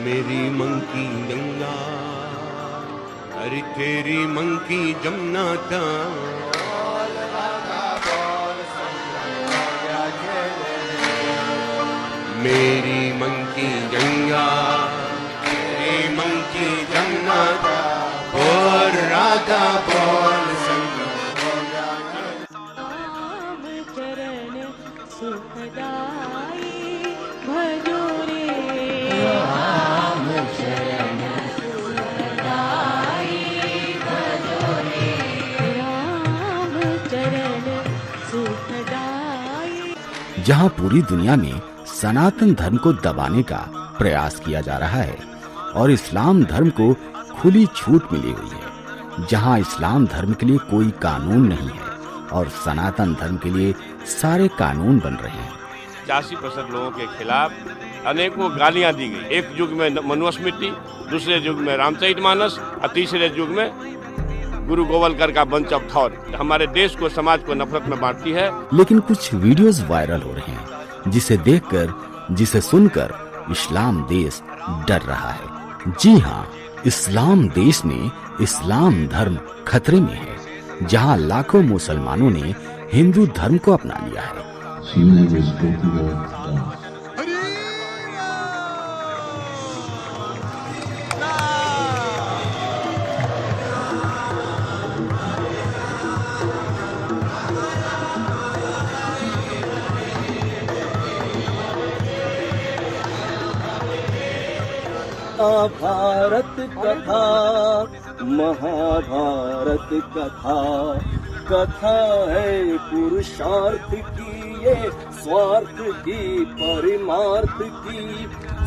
मेरी मंकी गंगा, अरे तेरी मंकी जमुना था। मेरी मंकी गंगा, तेरी मंकी जमुना था, बोल राधा बोल संगा। राम चरण सुखदाई भजो रे, राम चरण सुखदाई भजो रे, राम चरण सुखदाई। जहां पूरी दुनिया में सनातन धर्म को दबाने का प्रयास किया जा रहा है और इस्लाम धर्म को खुली छूट मिली हुई है, जहां इस्लाम धर्म के लिए कोई कानून नहीं है और सनातन धर्म के लिए सारे कानून बन रहे हैं। 80% लोगों के खिलाफ अनेकों गालियां दी गई। एक युग में मनुस्मृति, दूसरे युग में रामचरितमानस और तीसरे युग में गुरु गोवलकर का बंच ऑफ थॉट हमारे देश को, समाज को नफरत में बांटती है। लेकिन कुछ वीडियोस वायरल हो रहे हैं जिसे देखकर, जिसे सुनकर इस्लाम देश डर रहा है। जी हाँ, इस्लाम देश में इस्लाम धर्म खतरे में है, जहाँ लाखों मुसलमानों ने हिंदू धर्म को अपना लिया है। भारत कथा, महाभारत कथा, कथा है पुरुषार्थ की, ये स्वार्थ की, परिमार्थ की,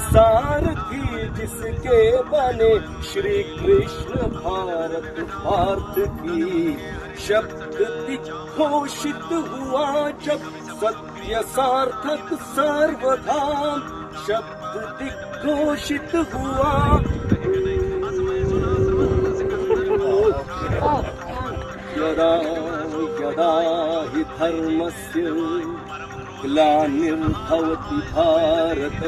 सारथी जिसके बने श्री कृष्ण भारत पार्थ की। शब्द दिग्घोषित हुआ जब सत्य सार्थक सर्वधाम, शब्द दिग्घोषित हुआ। यदा यदा हि धर्मस्य ग्लानिर्भवति भारत,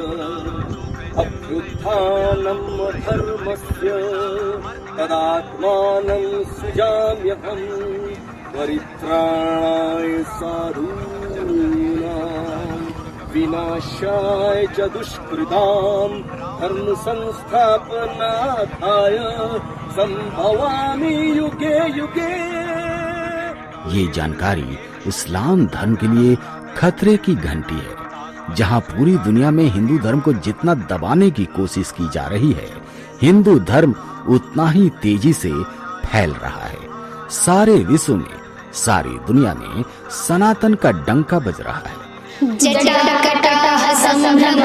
अभ्युत्थानम् धर्मस्य तदात्मानं सृजाम्यहम्, परित्राणाय साधूनां विनाशाय च दुष्कृतां, धर्म संस्थापनार्थाय संभवामि युगे युगे। ये जानकारी इस्लाम धर्म के लिए खतरे की घंटी है। जहां पूरी दुनिया में हिंदू धर्म को जितना दबाने की कोशिश की जा रही है, हिंदू धर्म उतना ही तेजी से फैल रहा है। सारे विश्व में, सारी दुनिया में सनातन का डंका बज रहा है। जटाकटाह संभ्रम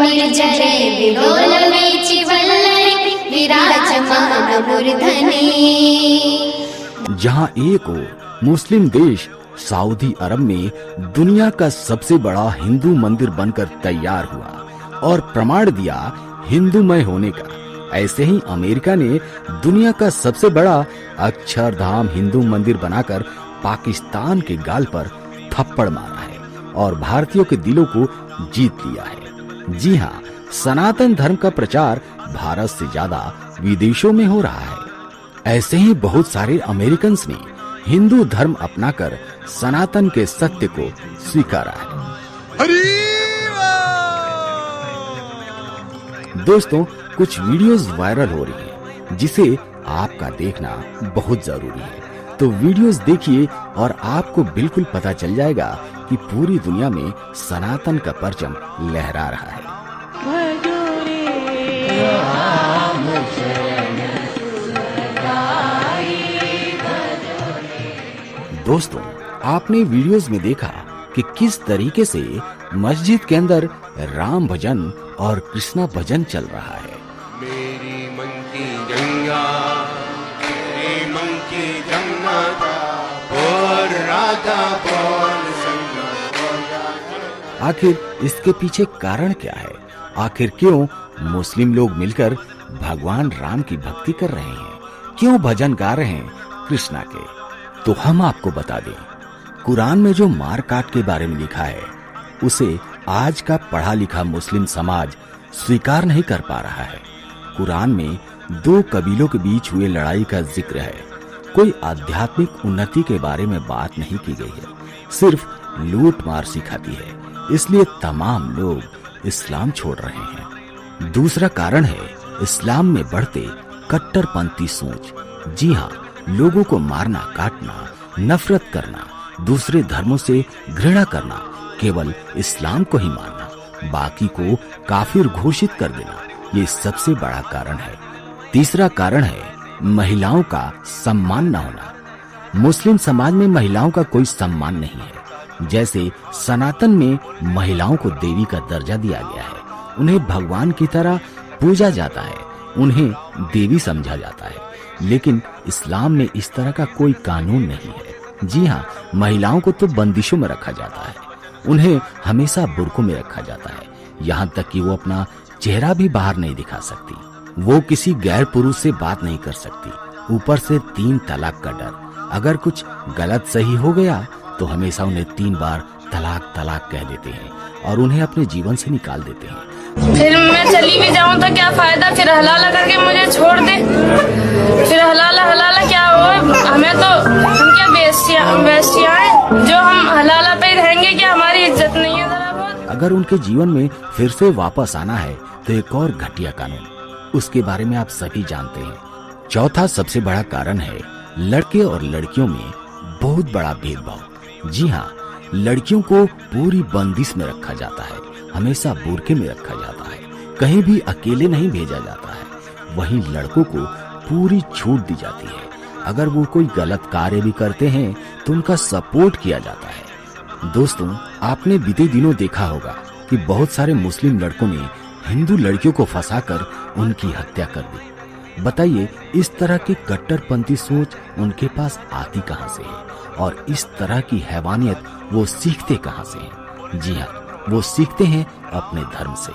निर्जरे, विलोलवीचि वल्लरी विराजमान मूर्धनि। जहां एक ओर मुस्लिम देश सऊदी अरब में दुनिया का सबसे बड़ा हिंदू मंदिर बनकर तैयार हुआ और प्रमाण दिया हिंदूमय होने का, ऐसे ही अमेरिका ने दुनिया का सबसे बड़ा अक्षरधाम हिंदू मंदिर बनाकर पाकिस्तान के गाल पर थप्पड़ मारा है और भारतीयों के दिलों को जीत लिया है। जी हाँ, सनातन धर्म का प्रचार भारत से ज्यादा विदेशों में हो रहा है। ऐसे ही बहुत सारे अमेरिकन्स ने हिंदू धर्म अपनाकर सनातन के सत्य को स्वीकारा है। दोस्तों, कुछ वीडियोस वायरल हो रही हैं, जिसे आपका देखना बहुत जरूरी है। तो वीडियोस देखिए और आपको बिल्कुल पता चल जाएगा कि पूरी दुनिया में सनातन का परचम लहरा रहा है। भजो रे, राम चरण सुखदाई भजो रे। दोस्तों, आपने वीडियोस में देखा कि किस तरीके से मस्जिद के अंदर राम भजन और कृष्णा भजन चल रहा है। मेरी मंकी गंगा, तेरी मंकी जमुना, बोल राधा बोल संगा। आखिर इसके पीछे कारण क्या है? आखिर क्यों मुस्लिम लोग मिलकर भगवान राम की भक्ति कर रहे हैं? क्यों भजन गा रहे हैं कृष्णा के? तो हम आपको बता दें, कुरान में जो मार काट के बारे में लिखा है, उसे आज का पढ़ा लिखा मुस्लिम समाज स्वीकार नहीं कर पा रहा है। कुरान में 2 कबीलों के बीच हुए लड़ाई का जिक्र है। कोई आध्यात्मिक उन्नति के बारे में बात नहीं की गई है, सिर्फ लूट मार सिखाती है। इसलिए तमाम लोग इस्लाम छोड़ रहे हैं। दूसरा कारण है इस्लाम में बढ़ते कट्टरपंथी सोच। जी हाँ, लोगों को मारना, काटना, नफरत करना, दूसरे धर्मों से घृणा करना, केवल इस्लाम को ही मानना, बाकी को काफिर घोषित कर देना, ये सबसे बड़ा कारण है। तीसरा कारण है महिलाओं का सम्मान न होना। मुस्लिम समाज में महिलाओं का कोई सम्मान नहीं है। जैसे सनातन में महिलाओं को देवी का दर्जा दिया गया है, उन्हें भगवान की तरह पूजा जाता है, उन्हें देवी समझा जाता है। लेकिन इस्लाम में इस तरह का कोई कानून नहीं है। जी हाँ, महिलाओं को तो बंदिशों में रखा जाता है, उन्हें हमेशा बुर्कों में रखा जाता है, यहाँ तक कि वो अपना चेहरा भी बाहर नहीं दिखा सकती। वो किसी गैर पुरुष से बात नहीं कर सकती। ऊपर से 3 तलाक का डर। अगर कुछ गलत सही हो गया तो हमेशा उन्हें 3 बार तलाक तलाक कह देते हैं और उन्हें अपने जीवन से निकाल देते हैं। फिर मैं चली भी जाऊं तो क्या फायदा, फिर हलाला करके मुझे छोड़ दे, फिर हलाला क्या हो, हमें तो हम क्या बेस्टियां हैं जो हम हलाला पे ही रहेंगे, क्या हमारी इज्जत नहीं है जरा बहुत। अगर उनके जीवन में फिर से वापस आना है तो एक और घटिया कानून, उसके बारे में आप सभी जानते हैं। चौथा सबसे बड़ा कारण है लड़के और लड़कियों में बहुत बड़ा भेदभाव। जी हाँ, लड़कियों को पूरी बंदिश में रखा जाता है, हमेशा बुर्के में रखा जाता है, कहीं भी अकेले नहीं भेजा जाता है। वहीं लड़कों को पूरी छूट दी जाती है। अगर वो कोई गलत कार्य भी करते हैं तो उनका सपोर्ट किया जाता है। दोस्तों, आपने बीते दिनों देखा होगा कि बहुत सारे मुस्लिम लड़कों ने हिंदू लड़कियों को फंसाकर उनकी हत्या कर दी। बताइए, इस तरह की कट्टरपंथी सोच उनके पास आती कहां से है और इस तरह की हैवानियत वो सीखते कहां से हैं? जी हाँ, वो सीखते हैं अपने धर्म से।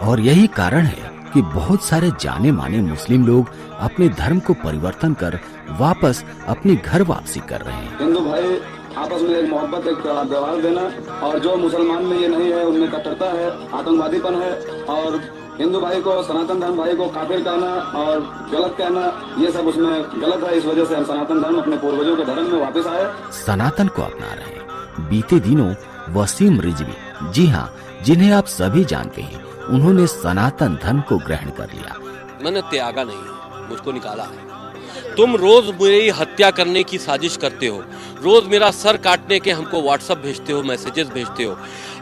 और यही कारण है कि बहुत सारे जाने माने मुस्लिम लोग अपने धर्म को परिवर्तन कर वापस अपने घर वापसी कर रहे हैं। हिंदू भाई आपस में एक मोहब्बत, एक व्यवहार देना, और जो मुसलमान में ये नहीं है उनमें कट्टरता है, आतंकवादीपन है, और हिंदू भाई को, सनातन धर्म भाई को काफिर कहना और गलत कहना, ये सब उसमें गलत है। इस वजह से हम सनातन धर्म, अपने पूर्वजों के धर्म में वापस आए, सनातन को अपना रहे हैं। बीते दिनों वसीम रिजवी, जी हाँ, जिन्हें आप सभी जानते हैं, उन्होंने सनातन धर्म को ग्रहण कर लिया। मैंने त्यागा नहीं, मुझको निकाला है। तुम रोज मेरी हत्या करने की साजिश करते हो, रोज मेरा सर काटने के हमको व्हाट्सएप भेजते हो, मैसेजेस भेजते हो,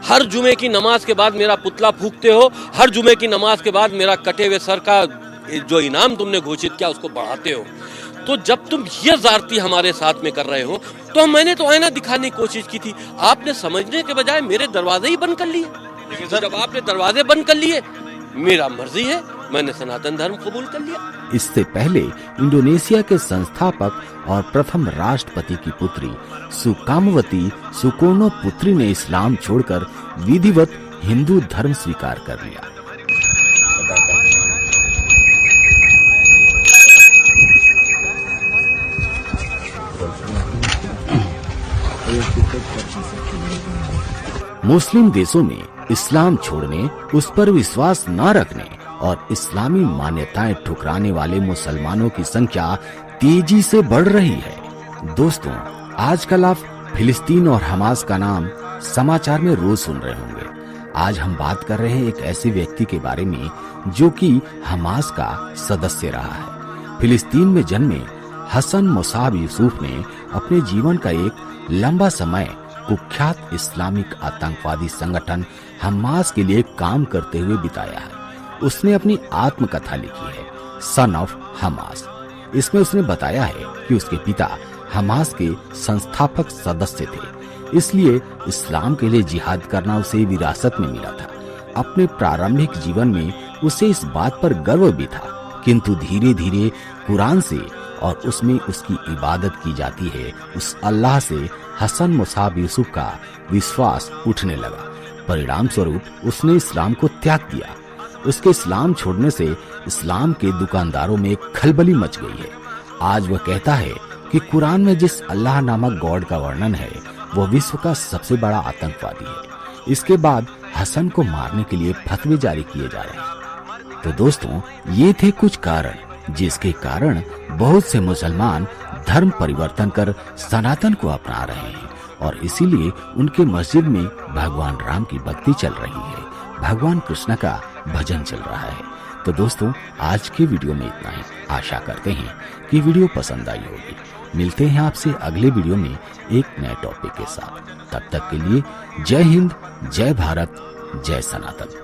हर जुमे की नमाज के बाद मेरा पुतला फूंकते हो, हर जुमे की नमाज के बाद मेरा कटे हुए सर का जो इनाम तुमने घोषित किया उसको बढ़ाते हो। तो जब तुम ये जारती हमारे साथ में कर रहे हो तो मैंने तो आईना दिखाने की कोशिश की थी, आपने समझने के बजाय मेरे दरवाजे ही बंद कर लिए। लेकिन सर, जब आपने दरवाजे बंद कर लिए, मेरा मर्जी है, मैंने सनातन धर्म कबूल कर लिया। इससे पहले इंडोनेशिया के संस्थापक और प्रथम राष्ट्रपति की पुत्री सुकामवती सुकोर्णो पुत्री ने इस्लाम छोड़कर विधिवत हिंदू धर्म स्वीकार कर लिया। मुस्लिम देशों में इस्लाम छोड़ने, उस पर विश्वास न रखने और इस्लामी मान्यताएं ठुकराने वाले मुसलमानों की संख्या तेजी से बढ़ रही है। दोस्तों, आजकल आप फिलिस्तीन और हमास का नाम समाचार में रोज सुन रहे होंगे। आज हम बात कर रहे हैं एक ऐसे व्यक्ति के बारे में जो कि हमास का सदस्य रहा है। फिलिस्तीन में जन्मे हसन मुसाब यूसुफ ने अपने जीवन का एक लंबा समय कुख्यात इस्लामिक आतंकवादी संगठन हमास के लिए काम करते हुए बिताया है। उसने अपनी आत्मकथा लिखी है, सन ऑफ हमास। इसमें उसने बताया है कि उसके पिता हमास के संस्थापक सदस्य थे, इसलिए इस्लाम के लिए जिहाद करना उसे विरासत में मिला था। अपने प्रारंभिक जीवन में उसे इस बात पर गर्व भी था, किंतु धीरे धीरे कुरान से और उसमें उसकी इबादत की जाती है उस अल्लाह से हसन मुसाब यूसुफ का विश्वास उठने लगा। परिणाम स्वरूप उसने इस्लाम को त्याग दिया। उसके इस्लाम छोड़ने से इस्लाम के दुकानदारों में खलबली मच गई है। आज वह कहता है कि कुरान में जिस अल्लाह नामक गॉड का वर्णन है वो विश्व का सबसे बड़ा आतंकवादी है। इसके बाद हसन को मारने के लिए फतवे जारी किए जा रहे हैं। तो दोस्तों, ये थे कुछ कारण जिसके कारण बहुत से मुसलमान धर्म परिवर्तन कर सनातन को अपना रहे हैं और इसीलिए उनके मस्जिद में भगवान राम की भक्ति चल रही है, भगवान कृष्ण का भजन चल रहा है। तो दोस्तों, आज के वीडियो में इतना ही। आशा करते हैं कि वीडियो पसंद आई होगी। मिलते हैं आपसे अगले वीडियो में एक नए टॉपिक के साथ। तब तक के लिए जय हिंद, जय भारत, जय सनातन।